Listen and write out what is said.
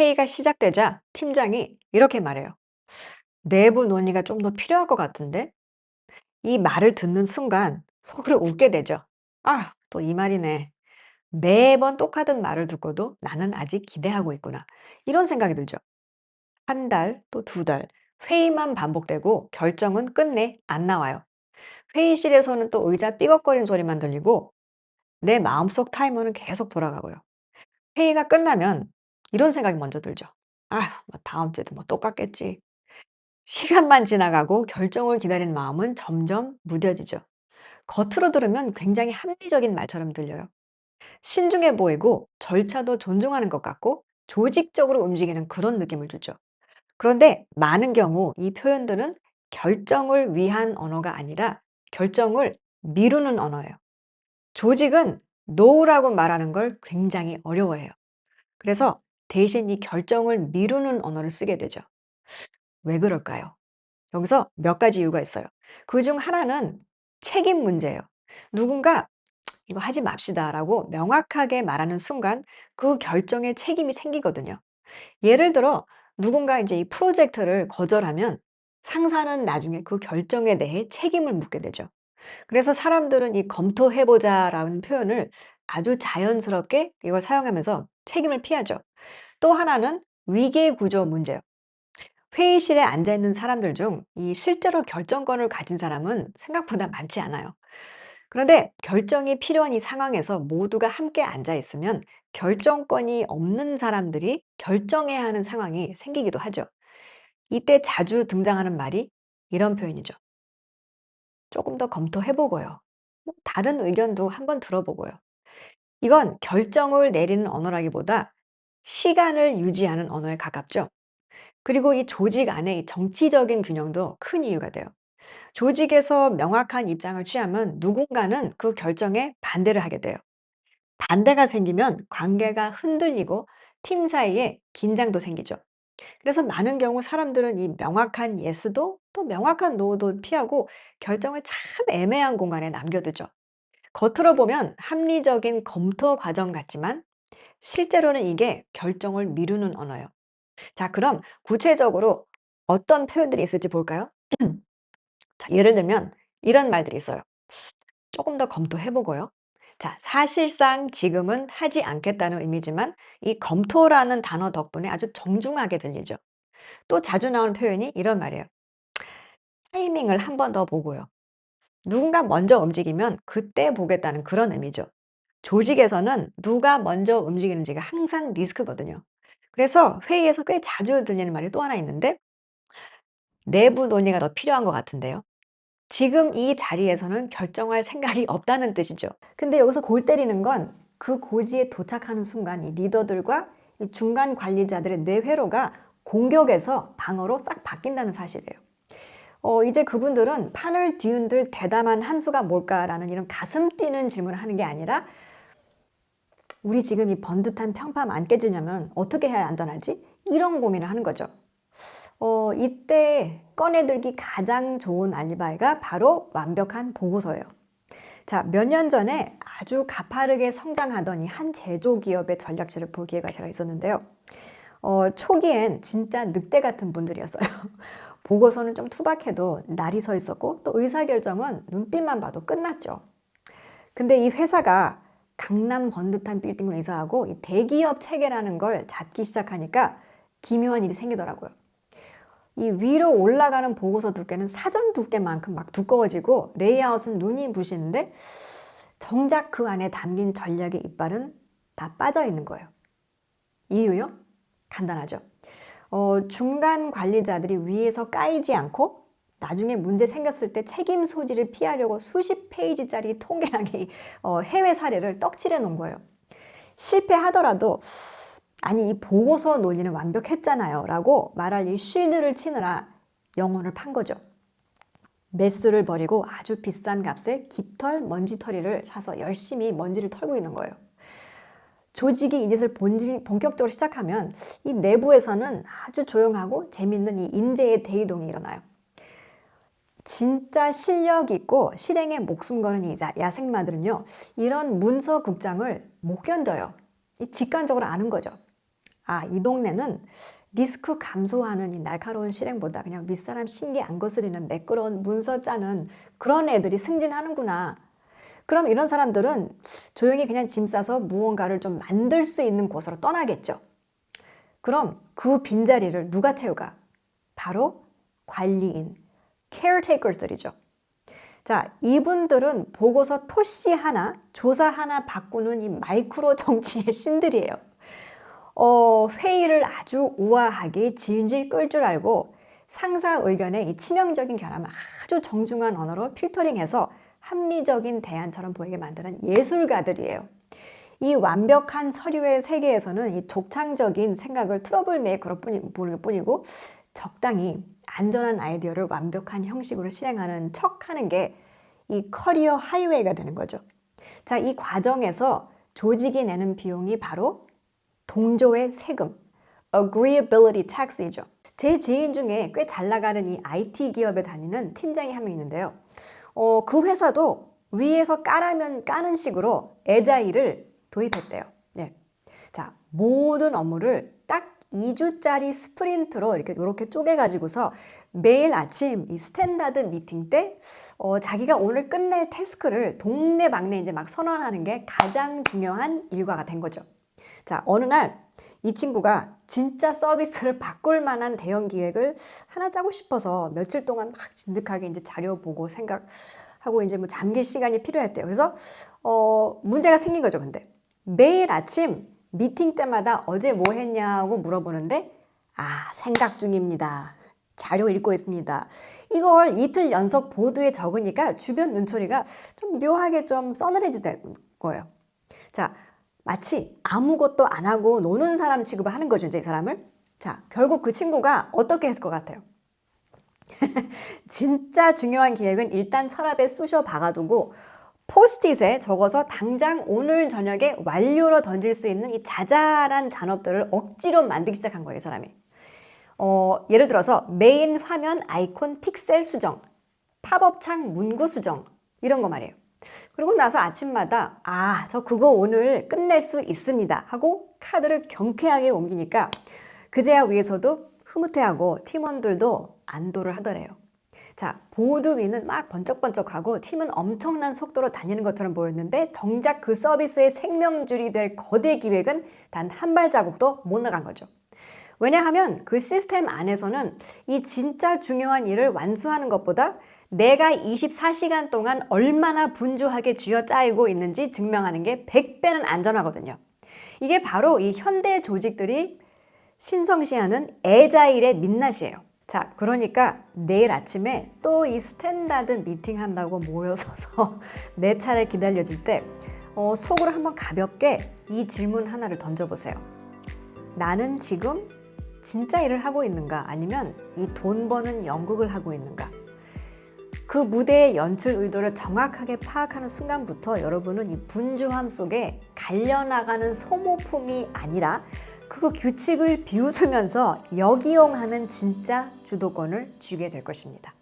회의가 시작되자 팀장이 이렇게 말해요. 내부 논의가 좀 더 필요할 것 같은데? 이 말을 듣는 순간 속으로 웃게 되죠. 아, 또 이 말이네. 매번 똑같은 말을 듣고도 나는 아직 기대하고 있구나. 이런 생각이 들죠. 한 달, 또 두 달, 회의만 반복되고 결정은 끝내 안 나와요. 회의실에서는 또 의자 삐걱거리는 소리만 들리고 내 마음속 타이머는 계속 돌아가고요. 회의가 끝나면 이런 생각이 먼저 들죠. 아, 뭐 다음 주에도 뭐 똑같겠지. 시간만 지나가고 결정을 기다리는 마음은 점점 무뎌지죠. 겉으로 들으면 굉장히 합리적인 말처럼 들려요. 신중해 보이고 절차도 존중하는 것 같고 조직적으로 움직이는 그런 느낌을 주죠. 그런데 많은 경우 이 표현들은 결정을 위한 언어가 아니라 결정을 미루는 언어예요. 조직은 노라고 말하는 걸 굉장히 어려워해요. 그래서 대신 이 결정을 미루는 언어를 쓰게 되죠. 왜 그럴까요? 여기서 몇 가지 이유가 있어요. 그중 하나는 책임 문제예요. 누군가 "이거 하지 맙시다."라고 명확하게 말하는 순간 그 결정에 책임이 생기거든요. 예를 들어 누군가 이제 이 프로젝트를 거절하면 상사는 나중에 그 결정에 대해 책임을 묻게 되죠. 그래서 사람들은 이 "검토해 보자."라는 표현을 아주 자연스럽게 이걸 사용하면서 책임을 피하죠. 또 하나는 위계 구조 문제예요. 회의실에 앉아 있는 사람들 중 이 실제로 결정권을 가진 사람은 생각보다 많지 않아요. 그런데 결정이 필요한 이 상황에서 모두가 함께 앉아 있으면 결정권이 없는 사람들이 결정해야 하는 상황이 생기기도 하죠. 이때 자주 등장하는 말이 이런 표현이죠. 조금 더 검토해 보고요. 뭐 다른 의견도 한번 들어보고요. 이건 결정을 내리는 언어라기보다 시간을 유지하는 언어에 가깝죠. 그리고 이 조직 안에 이 정치적인 균형도 큰 이유가 돼요. 조직에서 명확한 입장을 취하면 누군가는 그 결정에 반대를 하게 돼요. 반대가 생기면 관계가 흔들리고 팀 사이에 긴장도 생기죠. 그래서 많은 경우 사람들은 이 명확한 예스도 또 명확한 노도 피하고 결정을 참 애매한 공간에 남겨두죠. 겉으로 보면 합리적인 검토 과정 같지만 실제로는 이게 결정을 미루는 언어예요. 자, 그럼 구체적으로 어떤 표현들이 있을지 볼까요? 자, 예를 들면 이런 말들이 있어요. 조금 더 검토해 보고요. 자, 사실상 지금은 하지 않겠다는 의미지만 이 검토라는 단어 덕분에 아주 정중하게 들리죠. 또 자주 나오는 표현이 이런 말이에요. 타이밍을 한 번 더 보고요. 누군가 먼저 움직이면 그때 보겠다는 그런 의미죠. 조직에서는 누가 먼저 움직이는지가 항상 리스크거든요. 그래서 회의에서 꽤 자주 들리는 말이 또 하나 있는데 내부 논의가 더 필요한 것 같은데요. 지금 이 자리에서는 결정할 생각이 없다는 뜻이죠. 근데 여기서 골 때리는 건 그 고지에 도착하는 순간 이 리더들과 이 중간 관리자들의 뇌회로가 공격에서 방어로 싹 바뀐다는 사실이에요. 이제 그분들은 판을 뒤흔들 대담한 한 수가 뭘까라는 이런 가슴 뛰는 질문을 하는 게 아니라 우리 지금 이 번듯한 평판 안 깨지려면 어떻게 해야 안전하지? 이런 고민을 하는 거죠. 이때 꺼내들기 가장 좋은 알리바이가 바로 완벽한 보고서예요. 자, 몇 년 전에 아주 가파르게 성장하던 이 한 제조기업의 전략실을 볼 기회가 제가 있었는데요. 초기엔 진짜 늑대 같은 분들이었어요. 보고서는 좀 투박해도 날이 서 있었고 또 의사결정은 눈빛만 봐도 끝났죠. 근데 이 회사가 강남 번듯한 빌딩으로 이사하고 이 대기업 체계라는 걸 잡기 시작하니까 기묘한 일이 생기더라고요. 이 위로 올라가는 보고서 두께는 사전 두께만큼 막 두꺼워지고 레이아웃은 눈이 부시는데 정작 그 안에 담긴 전략의 이빨은 다 빠져 있는 거예요. 이유요? 간단하죠. 중간 관리자들이 위에서 까이지 않고 나중에 문제 생겼을 때 책임 소지를 피하려고 수십 페이지짜리 통계랑 해외 사례를 떡칠해 놓은 거예요. 실패하더라도 아니 이 보고서 논리는 완벽했잖아요 라고 말할 이 쉴드를 치느라 영혼을 판 거죠. 메스를 버리고 아주 비싼 값에 깃털 먼지털이를 사서 열심히 먼지를 털고 있는 거예요. 조직이 이 짓을 본격적으로 시작하면 이 내부에서는 아주 조용하고 재밌는 이 인재의 대이동이 일어나요. 진짜 실력 있고 실행에 목숨 거는 이 야생마들은요, 이런 문서 극장을 못 견뎌요. 직관적으로 아는 거죠. 아, 이 동네는 리스크 감소하는 이 날카로운 실행보다 그냥 윗사람 신기 안 거스리는 매끄러운 문서 짜는 그런 애들이 승진하는구나. 그럼 이런 사람들은 조용히 그냥 짐 싸서 무언가를 좀 만들 수 있는 곳으로 떠나겠죠. 그럼 그 빈자리를 누가 채우가? 바로 관리인, caretakers들이죠. 자, 이분들은 보고서 토시 하나, 조사 하나 바꾸는 이 마이크로 정치의 신들이에요. 회의를 아주 우아하게 질질 끌 줄 알고 상사 의견에 이 치명적인 결함을 아주 정중한 언어로 필터링해서 합리적인 대안처럼 보이게 만드는 예술가들이에요. 이 완벽한 서류의 세계에서는 이 독창적인 생각을 트러블 메이커로 보는 뿐이고 적당히 안전한 아이디어를 완벽한 형식으로 실행하는 척하는 게 이 커리어 하이웨이가 되는 거죠. 자, 이 과정에서 조직이 내는 비용이 바로 동조의 세금, agreeability tax이죠. 제 지인 중에 꽤 잘 나가는 이 IT 기업에 다니는 팀장이 한 명 있는데요. 그 회사도 위에서 까라면 까는 식으로 애자일을 도입했대요. 네. 자, 모든 업무를 딱 2주짜리 스프린트로 이렇게 쪼개가지고서 매일 아침 이 스탠다드 미팅 때 자기가 오늘 끝낼 태스크를 동네방네 이제 막 선언하는 게 가장 중요한 일과가 된 거죠. 자, 어느 날 이 친구가 진짜 서비스를 바꿀 만한 대형 기획을 하나 짜고 싶어서 며칠 동안 막 진득하게 이제 자료 보고 생각하고 이제 뭐 잠길 시간이 필요했대요. 그래서 문제가 생긴 거죠. 근데 매일 아침 미팅 때마다 어제 뭐 했냐고 물어보는데 생각 중입니다. 자료 읽고 있습니다. 이걸 이틀 연속 보도에 적으니까 주변 눈초리가 좀 묘하게 좀 서늘해지는 거예요. 자, 마치 아무것도 안 하고 노는 사람 취급을 하는 거죠, 이제 이 사람을. 자, 결국 그 친구가 어떻게 했을 것 같아요? 진짜 중요한 기획은 일단 서랍에 쑤셔 박아두고 포스트잇에 적어서 당장 오늘 저녁에 완료로 던질 수 있는 이 자잘한 잔업들을 억지로 만들기 시작한 거예요, 이 사람이. 예를 들어서 메인 화면 아이콘 픽셀 수정, 팝업 창 문구 수정 이런 거 말이에요. 그리고 나서 아침마다 저 그거 오늘 끝낼 수 있습니다 하고 카드를 경쾌하게 옮기니까 그제야 위에서도 흐뭇해하고 팀원들도 안도를 하더래요. 자, 보드 위는 막 번쩍번쩍하고 팀은 엄청난 속도로 다니는 것처럼 보였는데 정작 그 서비스의 생명줄이 될 거대 기획은 단 한 발자국도 못 나간 거죠. 왜냐하면 그 시스템 안에서는 이 진짜 중요한 일을 완수하는 것보다 내가 24시간 동안 얼마나 분주하게 쥐어짜이고 있는지 증명하는 게 100배는 안전하거든요. 이게 바로 이 현대 조직들이 신성시하는 애자일의 민낯이에요. 자, 그러니까 내일 아침에 또 이 스탠다드 미팅 한다고 모여서서 내 차례 기다려질 때 속으로 한번 가볍게 이 질문 하나를 던져보세요. 나는 지금 진짜 일을 하고 있는가? 아니면 이 돈 버는 연극을 하고 있는가? 그 무대의 연출 의도를 정확하게 파악하는 순간부터 여러분은 이 분주함 속에 갈려나가는 소모품이 아니라 그 규칙을 비웃으면서 역이용하는 진짜 주도권을 쥐게 될 것입니다.